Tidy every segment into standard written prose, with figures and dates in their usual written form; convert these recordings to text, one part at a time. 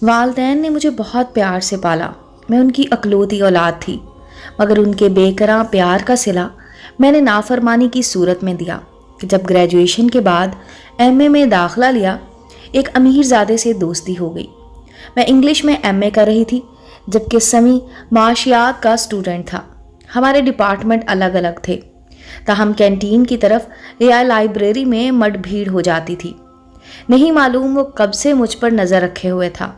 والدین نے مجھے بہت پیار سے پالا، میں ان کی اکلوتی اولاد تھی، مگر ان کے بے کراں پیار کا صلہ میں نے نافرمانی کی صورت میں دیا کہ جب گریجویشن کے بعد ایم اے میں داخلہ لیا، ایک امیر زادے سے دوستی ہو گئی۔ میں انگلش میں ایم اے کر رہی تھی جبکہ سمیع معاشیات کا اسٹوڈنٹ تھا۔ ہمارے ڈپارٹمنٹ الگ الگ تھے، تاہم کینٹین کی طرف یا لائبریری میں مڈ بھیڑ ہو جاتی تھی۔ نہیں معلوم وہ کب سے مجھ پر نظر رکھے ہوئے تھا۔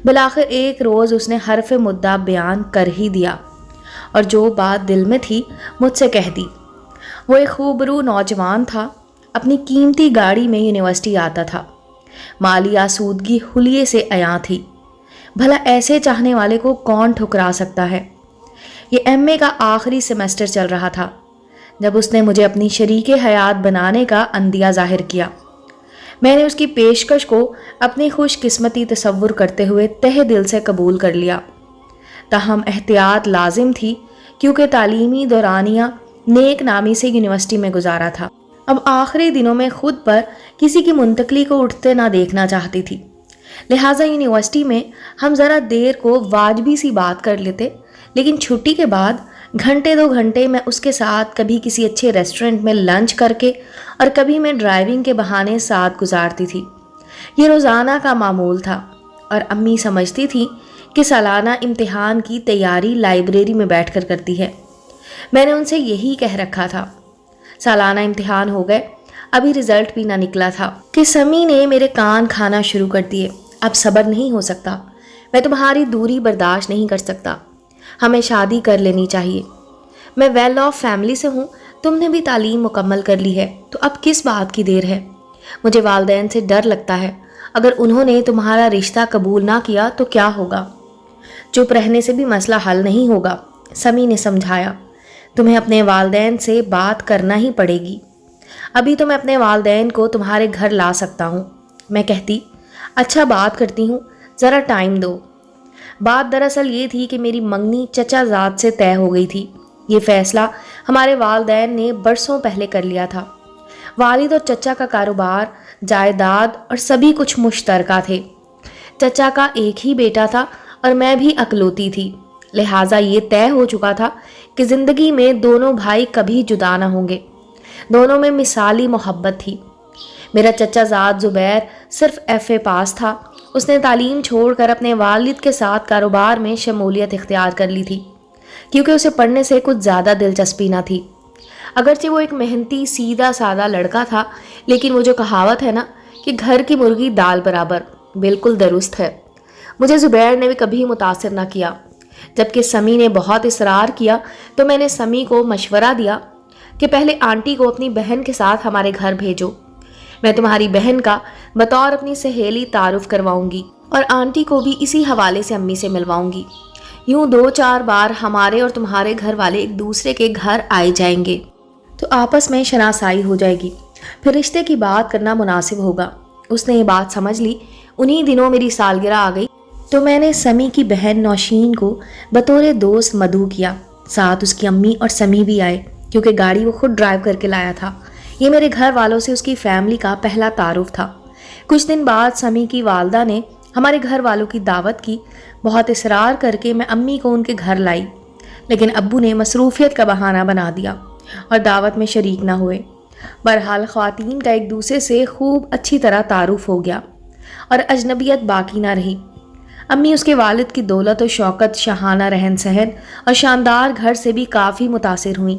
بالآخر ایک روز اس نے حرف مدعا بیان کر ہی دیا اور جو بات دل میں تھی مجھ سے کہہ دی۔ وہ ایک خوبرو نوجوان تھا، اپنی قیمتی گاڑی میں یونیورسٹی آتا تھا، مالی آسودگی حلیے سے عیاں تھی۔ بھلا ایسے چاہنے والے کو کون ٹھکرا سکتا ہے؟ یہ ایم اے کا آخری سیمسٹر چل رہا تھا جب اس نے مجھے اپنی شریک حیات بنانے کا عندیہ ظاہر کیا۔ میں نے اس کی پیشکش کو اپنی خوش قسمتی تصور کرتے ہوئے تہہ دل سے قبول کر لیا، تاہم احتیاط لازم تھی کیونکہ تعلیمی دورانیہ نیک نامی سے یونیورسٹی میں گزارا تھا۔ اب آخری دنوں میں خود پر کسی کی منتقلی کو اٹھتے نہ دیکھنا چاہتی تھی، لہٰذا یونیورسٹی میں ہم ذرا دیر کو واجبی سی بات کر لیتے، لیکن چھٹی کے بعد گھنٹے 2 گھنٹے میں اس کے ساتھ کبھی کسی اچھے ریسٹورنٹ میں لنچ کر کے اور کبھی میں ڈرائیونگ کے بہانے ساتھ گزارتی تھی۔ یہ روزانہ کا معمول تھا اور امی سمجھتی تھی کہ سالانہ امتحان کی تیاری لائبریری میں بیٹھ کر کرتی ہے۔ میں نے ان سے یہی کہہ رکھا تھا۔ سالانہ امتحان ہو گئے، ابھی رزلٹ بھی نہ نکلا تھا کہ سمیع نے میرے کان کھانا شروع کر دیے۔ اب صبر نہیں ہو سکتا، میں تمہاری دوری برداشت نہیں کر سکتا، ہمیں شادی کر لینی چاہیے۔ میں ویل آف فیملی سے ہوں، تم نے بھی تعلیم مکمل کر لی ہے، تو اب کس بات کی دیر ہے؟ مجھے والدین سے ڈر لگتا ہے، اگر انہوں نے تمہارا رشتہ قبول نہ کیا تو کیا ہوگا؟ چپ رہنے سے بھی مسئلہ حل نہیں ہوگا، سمیع نے سمجھایا۔ تمہیں اپنے والدین سے بات کرنا ہی پڑے گی۔ ابھی تو میں اپنے والدین کو تمہارے گھر لا سکتا ہوں۔ میں کہتی، اچھا بات کرتی ہوں، ذرا ٹائم دو۔ بات دراصل یہ تھی کہ میری منگنی چچا زاد سے طے ہو گئی تھی۔ یہ فیصلہ ہمارے والدین نے برسوں پہلے کر لیا تھا۔ والد اور چچا کا کاروبار، جائیداد اور سبھی کچھ مشترکہ تھے۔ چچا کا ایک ہی بیٹا تھا اور میں بھی اکلوتی تھی، لہٰذا یہ طے ہو چکا تھا کہ زندگی میں دونوں بھائی کبھی جدا نہ ہوں گے۔ دونوں میں مثالی محبت تھی۔ میرا چچا زاد زبیر صرف ایف اے پاس تھا۔ اس نے تعلیم چھوڑ کر اپنے والد کے ساتھ کاروبار میں شمولیت اختیار کر لی تھی کیونکہ اسے پڑھنے سے کچھ زیادہ دلچسپی نہ تھی۔ اگرچہ وہ ایک محنتی سیدھا سادہ لڑکا تھا، لیکن وہ جو کہاوت ہے نا کہ گھر کی مرغی دال برابر، بالکل درست ہے۔ مجھے زبیر نے بھی کبھی متاثر نہ کیا۔ جبکہ سمیع نے بہت اصرار کیا تو میں نے سمیع کو مشورہ دیا کہ پہلے آنٹی کو اپنی بہن کے ساتھ ہمارے گھر بھیجو۔ میں تمہاری بہن کا بطور اپنی سہیلی تعارف کرواؤں گی اور آنٹی کو بھی اسی حوالے سے امی سے ملواؤں گی۔ یوں 2-4 بار ہمارے اور تمہارے گھر والے ایک دوسرے کے گھر آئے جائیں گے تو آپس میں شناسائی ہو جائے گی، پھر رشتے کی بات کرنا مناسب ہوگا۔ اس نے یہ بات سمجھ لی۔ انہی دنوں میری سالگرہ آ گئی تو میں نے سمیع کی بہن نوشین کو بطور دوست مدعو کیا، ساتھ اس کی امی اور سمیع بھی آئے کیونکہ گاڑی وہ خود ڈرائیو کر کے لایا تھا۔ یہ میرے گھر والوں سے اس کی فیملی کا پہلا تعارف تھا۔ کچھ دن بعد سمیع کی والدہ نے ہمارے گھر والوں کی دعوت کی۔ بہت اصرار کر کے میں امی کو ان کے گھر لائی، لیکن ابو نے مصروفیت کا بہانہ بنا دیا اور دعوت میں شریک نہ ہوئے۔ بہرحال خواتین کا ایک دوسرے سے خوب اچھی طرح تعارف ہو گیا اور اجنبیت باقی نہ رہی۔ امی اس کے والد کی دولت و شوکت، شاہانہ رہن سہن اور شاندار گھر سے بھی کافی متاثر ہوئیں۔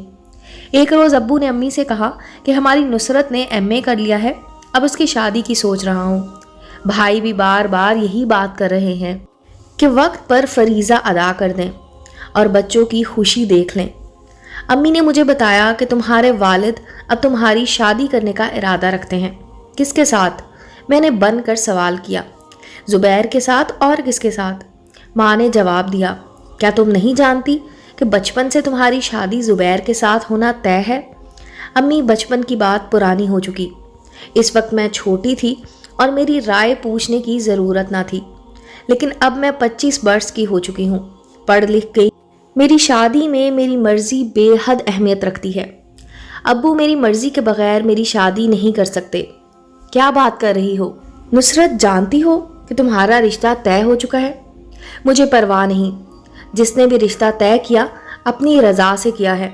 ایک روز ابو نے امی سے کہا کہ ہماری نصرت نے ایم اے کر لیا ہے، اب اس کی شادی کی سوچ رہا ہوں۔ بھائی بھی بار بار یہی بات کر رہے ہیں کہ وقت پر فریضہ ادا کر دیں اور بچوں کی خوشی دیکھ لیں۔ امی نے مجھے بتایا کہ تمہارے والد اب تمہاری شادی کرنے کا ارادہ رکھتے ہیں۔ کس کے ساتھ؟ میں نے بن کر سوال کیا۔ زبیر کے ساتھ، اور کس کے ساتھ؟ ماں نے جواب دیا، کیا تم نہیں جانتی کہ بچپن سے تمہاری شادی زبیر کے ساتھ ہونا طے ہے؟ امی، بچپن کی بات پرانی ہو چکی، اس وقت میں چھوٹی تھی اور میری رائے پوچھنے کی ضرورت نہ تھی، لیکن اب میں 25 برس کی ہو چکی ہوں، پڑھ لکھ گئی۔ میری شادی میں میری مرضی بے حد اہمیت رکھتی ہے۔ ابو میری مرضی کے بغیر میری شادی نہیں کر سکتے۔ کیا بات کر رہی ہو؟ نصرت، جانتی ہو کہ تمہارا رشتہ طے ہو چکا ہے؟ مجھے پرواہ نہیں، جس نے بھی رشتہ طے کیا اپنی رضا سے کیا ہے،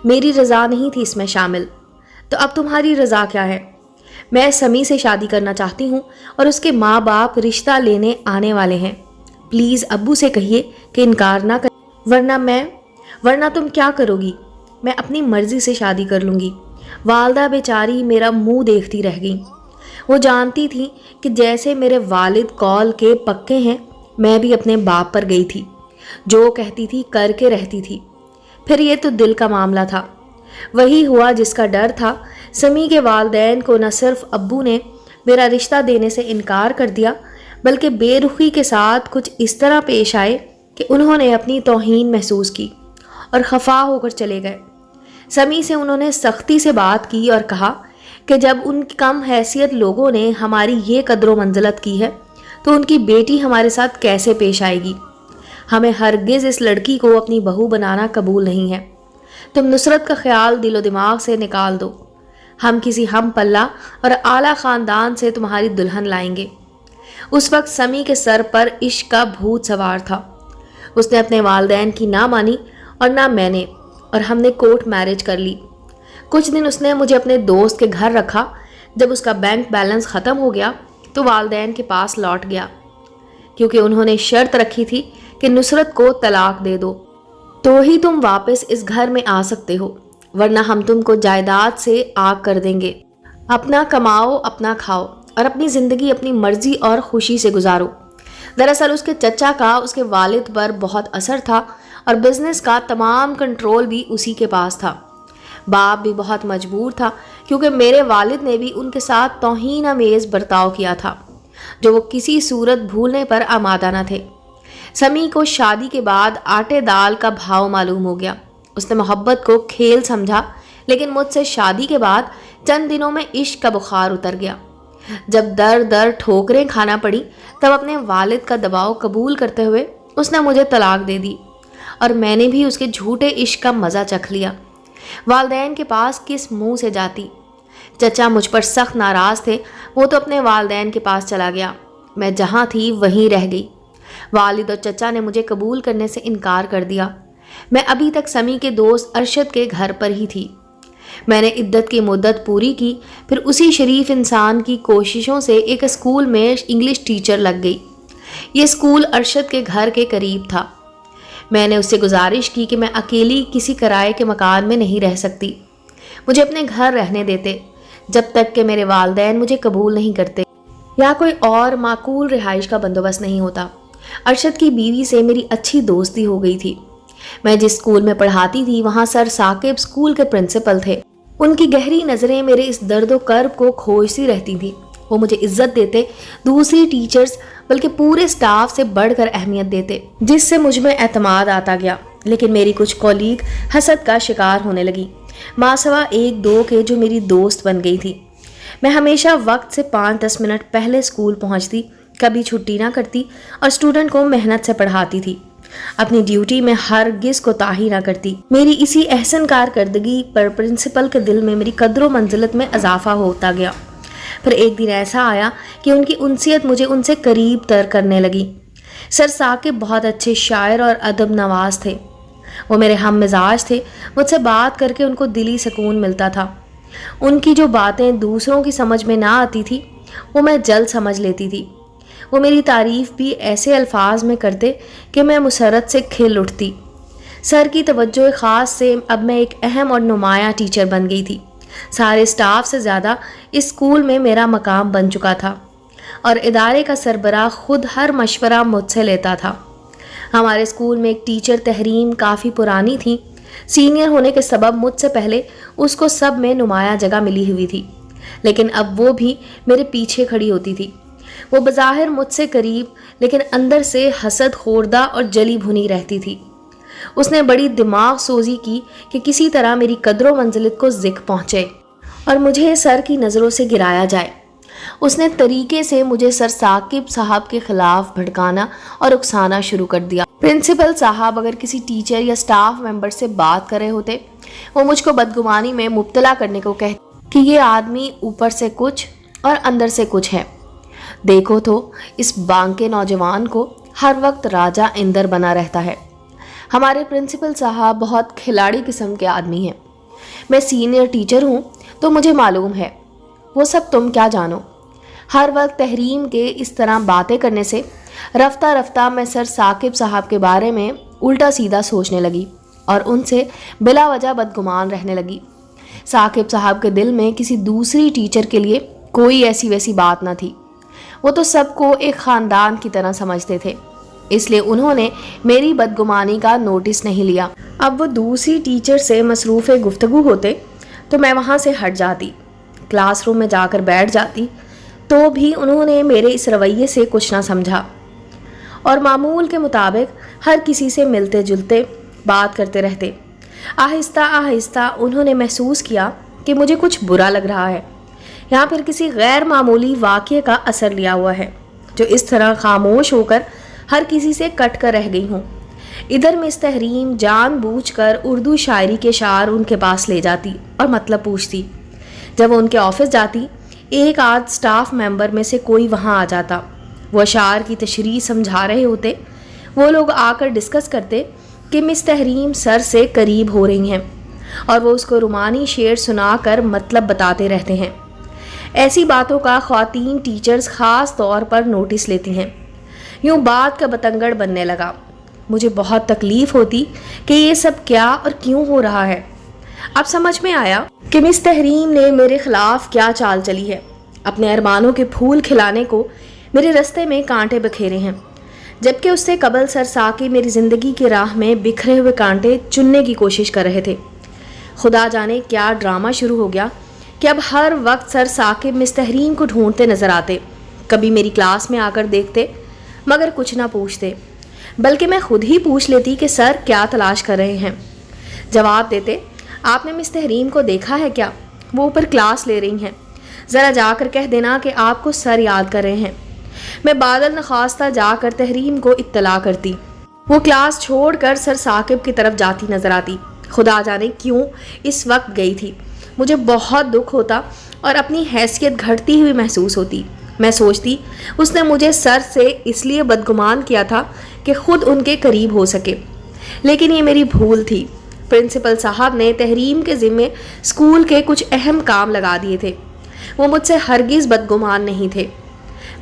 میری رضا نہیں تھی اس میں شامل۔ تو اب تمہاری رضا کیا ہے؟ میں سمی سے شادی کرنا چاہتی ہوں اور اس کے ماں باپ رشتہ لینے آنے والے ہیں۔ پلیز ابو سے کہیے کہ انکار نہ کریں، ورنہ تم کیا کرو گی؟ میں اپنی مرضی سے شادی کر لوں گی۔ والدہ بیچاری میرا منہ دیکھتی رہ گئی۔ وہ جانتی تھی کہ جیسے میرے والد قول کے پکے ہیں، میں بھی اپنے باپ پر گئی تھی، جو کہتی تھی کر کے رہتی تھی۔ پھر یہ تو دل کا معاملہ تھا، وہی ہوا جس کا ڈر تھا۔ سمی کے والدین کو نہ صرف ابو نے میرا رشتہ دینے سے انکار کر دیا، بلکہ بے رخی کے ساتھ کچھ اس طرح پیش آئے کہ انہوں نے اپنی توہین محسوس کی اور خفا ہو کر چلے گئے۔ سمی سے انہوں نے سختی سے بات کی اور کہا کہ جب ان کم حیثیت لوگوں نے ہماری یہ قدر و منزلت کی ہے تو ان کی بیٹی ہمارے ساتھ کیسے پیش آئے گی؟ ہمیں ہرگز اس لڑکی کو اپنی بہو بنانا قبول نہیں ہے۔ تم نصرت کا خیال دل و دماغ سے نکال دو، ہم کسی ہم پلہ اور اعلیٰ خاندان سے تمہاری دلہن لائیں گے۔ اس وقت سمی کے سر پر عشق کا بھوت سوار تھا۔ اس نے اپنے والدین کی نہ مانی اور نہ میں نے، اور ہم نے کورٹ میرج کر لی۔ کچھ دن اس نے مجھے اپنے دوست کے گھر رکھا۔ جب اس کا بینک بیلنس ختم ہو گیا تو والدین کے پاس لوٹ گیا، کیونکہ انہوں نے شرط رکھی تھی کہ نصرت کو طلاق دے دو تو ہی تم واپس اس گھر میں آ سکتے ہو، ورنہ ہم تم کو جائیداد سے آگ کر دیں گے۔ اپنا کماؤ، اپنا کھاؤ اور اپنی زندگی اپنی مرضی اور خوشی سے گزارو۔ دراصل اس کے چچا کا اس کے والد پر بہت اثر تھا اور بزنس کا تمام کنٹرول بھی اسی کے پاس تھا۔ باپ بھی بہت مجبور تھا، کیونکہ میرے والد نے بھی ان کے ساتھ توہین آمیز برتاؤ کیا تھا، جو وہ کسی صورت بھولنے پر آمادہ نہ تھے۔ سمی کو شادی کے بعد آٹے دال کا بھاؤ معلوم ہو گیا۔ اس نے محبت کو کھیل سمجھا، لیکن مجھ سے شادی کے بعد چند دنوں میں عشق کا بخار اتر گیا۔ جب در در ٹھوکریں کھانا پڑی، تب اپنے والد کا دباؤ قبول کرتے ہوئے اس نے مجھے طلاق دے دی، اور میں نے بھی اس کے جھوٹے عشق کا مزہ چکھ لیا۔ والدین کے پاس کس منہ سے جاتی؟ چچا مجھ پر سخت ناراض تھے، وہ تو اپنے والدین کے پاس چلا گیا، میں جہاں تھی وہیں رہ گئی۔ والد اور چچا نے مجھے قبول کرنے سے انکار کر دیا۔ میں ابھی تک سمی کے دوست ارشد کے گھر پر ہی تھی۔ میں نے عدت کی مدت پوری کی، پھر اسی شریف انسان کی کوششوں سے ایک اسکول میں انگلش ٹیچر لگ گئی۔ یہ اسکول ارشد کے گھر کے قریب تھا۔ میں نے اس سے گزارش کی کہ میں اکیلی کسی کرائے کے مکان میں نہیں رہ سکتی، مجھے اپنے گھر رہنے دیتے جب تک کہ میرے والدین مجھے قبول نہیں کرتے یا کوئی اور معقول رہائش کا بندوبست نہیں ہوتا۔ ارشد کی بیوی سے میری اچھی دوستی ہو گئی تھی۔ میں جس اسکول میں پڑھاتی تھی وہاں سر ثاقب اسکول کے پرنسپل تھے۔ ان کی گہری نظریں میرے اس درد و کرب کو کھوجتی رہتی تھیں۔ وہ مجھے عزت دیتے، دوسری ٹیچرز بلکہ پورے سٹاف سے بڑھ کر اہمیت دیتے، جس سے مجھ میں اعتماد آتا گیا۔ لیکن میری کچھ کولیگ حسد کا شکار ہونے لگی، ماسوا ایک دو کے جو میری دوست بن گئی تھی۔ میں ہمیشہ وقت سے 5-10 منٹ پہلے اسکول پہنچتی، کبھی چھٹی نہ کرتی اور اسٹوڈنٹ کو محنت سے پڑھاتی تھی۔ اپنی ڈیوٹی میں ہرگز کوتاہی نہ کرتی۔ میری اسی احسن کارکردگی پر پرنسپل کے دل میں میری قدر و منزلت میں اضافہ ہوتا گیا۔ پھر ایک دن ایسا آیا کہ ان کی انسیت مجھے ان سے قریب تر کرنے لگی۔ سر ثاقب بہت اچھے شاعر اور ادب نواز تھے۔ وہ میرے ہم مزاج تھے، مجھ سے بات کر کے ان کو دلی سکون ملتا تھا۔ ان کی جو باتیں دوسروں کی سمجھ میں نہ آتی تھی وہ میں جلد سمجھ لیتی تھی۔ وہ میری تعریف بھی ایسے الفاظ میں کرتے کہ میں مسرت سے کھل اٹھتی۔ سر کی توجہ خاص سے اب میں ایک اہم اور نمایاں ٹیچر بن گئی تھی۔ سارے اسٹاف سے زیادہ اس اسکول میں میرا مقام بن چکا تھا اور ادارے کا سربراہ خود ہر مشورہ مجھ سے لیتا تھا۔ ہمارے اسکول میں ایک ٹیچر تحریم کافی پرانی تھی۔ سینئر ہونے کے سبب مجھ سے پہلے اس کو سب میں نمایاں جگہ ملی ہوئی تھی، لیکن اب وہ بھی میرے پیچھے کھڑی ہوتی تھی۔ وہ بظاہر مجھ سے قریب لیکن اندر سے حسد خوردہ اور جلی بھنی رہتی تھی۔ اس نے بڑی دماغ سوزی کی کہ کسی طرح میری قدر و منزلت کو ذکر پہنچے اور مجھے سر کی نظروں سے گرایا جائے۔ اس نے طریقے سے مجھے سر ثاقب صاحب کے خلاف بھڑکانا اور اکسانا شروع کر دیا۔ پرنسپل صاحب اگر کسی ٹیچر یا سٹاف ممبر سے بات کر رہے ہوتے، وہ مجھ کو بدگمانی میں مبتلا کرنے کو کہتے کہ یہ آدمی اوپر سے کچھ اور اندر سے کچھ ہے۔ دیکھو تو اس بانکے نوجوان کو ہر وقت راجہ اندر بنا رہتا ہے۔ ہمارے پرنسپل صاحب بہت کھلاڑی قسم کے آدمی ہیں۔ میں سینئر ٹیچر ہوں تو مجھے معلوم ہے، وہ سب تم کیا جانو۔ ہر وقت تحریم کے اس طرح باتیں کرنے سے رفتہ رفتہ میں سر ثاقب صاحب کے بارے میں الٹا سیدھا سوچنے لگی اور ان سے بلا وجہ بدگمان رہنے لگی۔ ثاقب صاحب کے دل میں کسی دوسری ٹیچر کے لیے کوئی ایسی ویسی بات نہ تھی۔ وہ تو سب کو ایک خاندان کی طرح سمجھتے تھے، اس لیے انہوں نے میری بدگمانی کا نوٹس نہیں لیا۔ اب وہ دوسری ٹیچر سے مصروف گفتگو ہوتے تو میں وہاں سے ہٹ جاتی، کلاس روم میں جا کر بیٹھ جاتی، تو بھی انہوں نے میرے اس رویے سے کچھ نہ سمجھا اور معمول کے مطابق ہر کسی سے ملتے جلتے بات کرتے رہتے۔ آہستہ آہستہ انہوں نے محسوس کیا کہ مجھے کچھ برا لگ رہا ہے، یہاں پھر کسی غیر معمولی واقعے کا اثر لیا ہوا ہے جو اس طرح خاموش ہو کر ہر کسی سے کٹ کر رہ گئی ہوں۔ ادھر مس تحریم جان بوجھ کر اردو شاعری کے شعر ان کے پاس لے جاتی اور مطلب پوچھتی۔ جب وہ ان کے آفس جاتی، ایک آدھ سٹاف ممبر میں سے کوئی وہاں آ جاتا، وہ اشعار کی تشریح سمجھا رہے ہوتے۔ وہ لوگ آ کر ڈسکس کرتے کہ مس تحریم سر سے قریب ہو رہی ہیں اور وہ اس کو رومانی شعر سنا کر مطلب بتاتے رہتے ہیں۔ ایسی باتوں کا خواتین ٹیچرز خاص طور پر نوٹس لیتی ہیں۔ یوں بات کا بتنگڑ بننے لگا۔ مجھے بہت تکلیف ہوتی کہ یہ سب کیا اور کیوں ہو رہا ہے۔ اب سمجھ میں آیا کہ مس تحریم نے میرے خلاف کیا چال چلی ہے، اپنے ارمانوں کے پھول کھلانے کو میرے رستے میں کانٹے بکھیرے ہیں، جبکہ اس سے قبل سر ثاقب میری زندگی کی راہ میں بکھرے ہوئے کانٹے چننے کی کوشش کر رہے تھے۔ خدا جانے کیا ڈرامہ شروع ہو گیا کہ اب ہر وقت سر ثاقب مس تحریم کو ڈھونڈتے نظر آتے، کبھی میری کلاس میں آ کر دیکھتے مگر کچھ نہ پوچھتے، بلکہ میں خود ہی پوچھ لیتی کہ سر کیا تلاش کر رہے ہیں۔ جواب دیتے، آپ نے مس تحریم کو دیکھا ہے کیا؟ وہ اوپر کلاس لے رہی ہیں، ذرا جا کر کہہ دینا کہ آپ کو سر یاد کر رہے ہیں۔ میں بادل نخواستہ جا کر تحریم کو اطلاع کرتی۔ وہ کلاس چھوڑ کر سر ثاقب کی طرف جاتی نظر آتی۔ خدا جانے کیوں اس وقت گئی تھی۔ مجھے بہت دکھ ہوتا اور اپنی حیثیت گھٹتی ہوئی محسوس ہوتی۔ میں سوچتی اس نے مجھے سر سے اس لیے بدگمان کیا تھا کہ خود ان کے قریب ہو سکے، لیکن یہ میری بھول تھی۔ پرنسپل صاحب نے تحریم کے ذمے اسکول کے کچھ اہم کام لگا دیے تھے۔ وہ مجھ سے ہرگز بدگمان نہیں تھے۔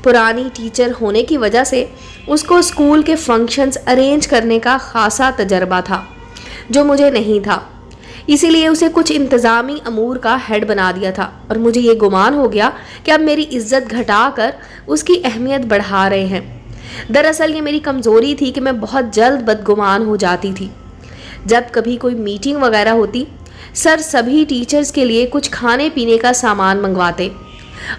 پرانی ٹیچر ہونے کی وجہ سے اس کو اسکول کے فنکشنز ارینج کرنے کا خاصا تجربہ تھا جو مجھے نہیں تھا، اسی لیے اسے کچھ انتظامی امور کا ہیڈ بنا دیا تھا اور مجھے یہ گمان ہو گیا کہ اب میری عزت گھٹا کر اس کی اہمیت بڑھا رہے ہیں۔ دراصل یہ میری کمزوری تھی کہ میں بہت جلد بدگمان ہو جاتی تھی۔ جب کبھی کوئی میٹنگ وغیرہ ہوتی، سر سبھی ٹیچرز کے لیے کچھ کھانے پینے کا سامان منگواتے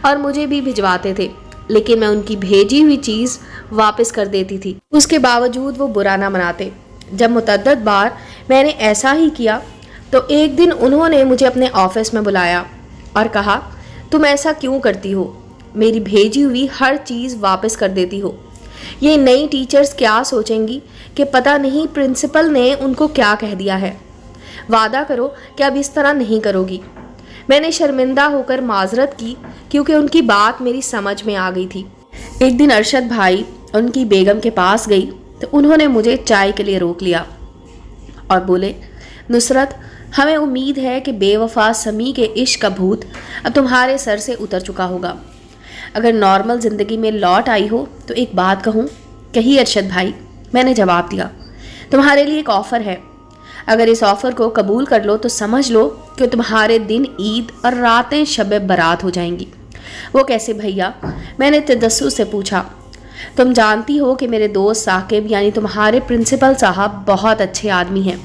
اور مجھے بھی بھجواتے تھے، لیکن میں ان کی بھیجی ہوئی چیز واپس کر دیتی تھی۔ اس کے باوجود وہ برا نہ مناتے۔ جب متعدد بار میں نے ایسا ہی کیا تو ایک دن انہوں نے مجھے اپنے آفس میں بلایا اور کہا، تم ایسا کیوں کرتی ہو؟ میری بھیجی ہوئی ہر چیز واپس کر دیتی ہو۔ یہ نئی ٹیچرز کیا سوچیں گی کہ پتہ نہیں پرنسپل نے ان کو کیا کہہ دیا ہے۔ وعدہ کرو کہ اب اس طرح نہیں کرو گی۔ میں نے شرمندہ ہو کر معذرت کی کیونکہ ان کی بات میری سمجھ میں آ گئی تھی۔ ایک دن ارشد بھائی ان کی بیگم کے پاس گئی تو انہوں نے مجھے چائے کے لیے روک لیا اور بولے، نصرت، ہمیں امید ہے کہ بے وفا سمی کے عشق کا بھوت اب تمہارے سر سے اتر چکا ہوگا۔ اگر نارمل زندگی میں لوٹ آئی ہو تو ایک بات کہوں؟ کہی ارشد بھائی۔ میں نے جواب دیا، تمہارے لیے ایک آفر ہے، اگر اس آفر کو قبول کر لو تو سمجھ لو کہ تمہارے دن عید اور راتیں شب برات ہو جائیں گی۔ وہ کیسے بھیا؟ میں نے تجسس سے پوچھا۔ تم جانتی ہو کہ میرے دوست ثاقب یعنی تمہارے پرنسپل صاحب بہت اچھے آدمی ہیں،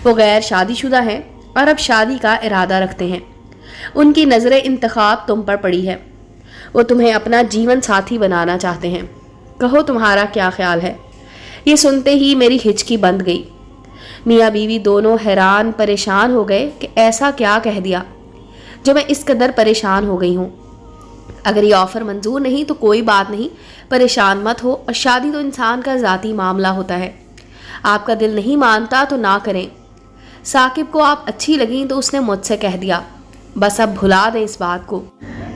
وہ غیر شادی شدہ ہیں اور اب شادی کا ارادہ رکھتے ہیں۔ ان کی نظر انتخاب تم پر پڑی ہے، وہ تمہیں اپنا جیون ساتھی بنانا چاہتے ہیں، کہو تمہارا کیا خیال ہے؟ یہ سنتے ہی میری ہچکی بند گئی۔ میاں بیوی دونوں حیران پریشان ہو گئے کہ ایسا کیا کہہ دیا جو میں اس قدر پریشان ہو گئی ہوں۔ اگر یہ آفر منظور نہیں تو کوئی بات نہیں، پریشان مت ہو، اور شادی تو انسان کا ذاتی معاملہ ہوتا ہے، آپ کا دل نہیں مانتا تو نہ کریں۔ ثاقب کو آپ اچھی لگیں تو اس نے مجھ سے کہہ دیا، بس اب بھلا دیں اس بات کو۔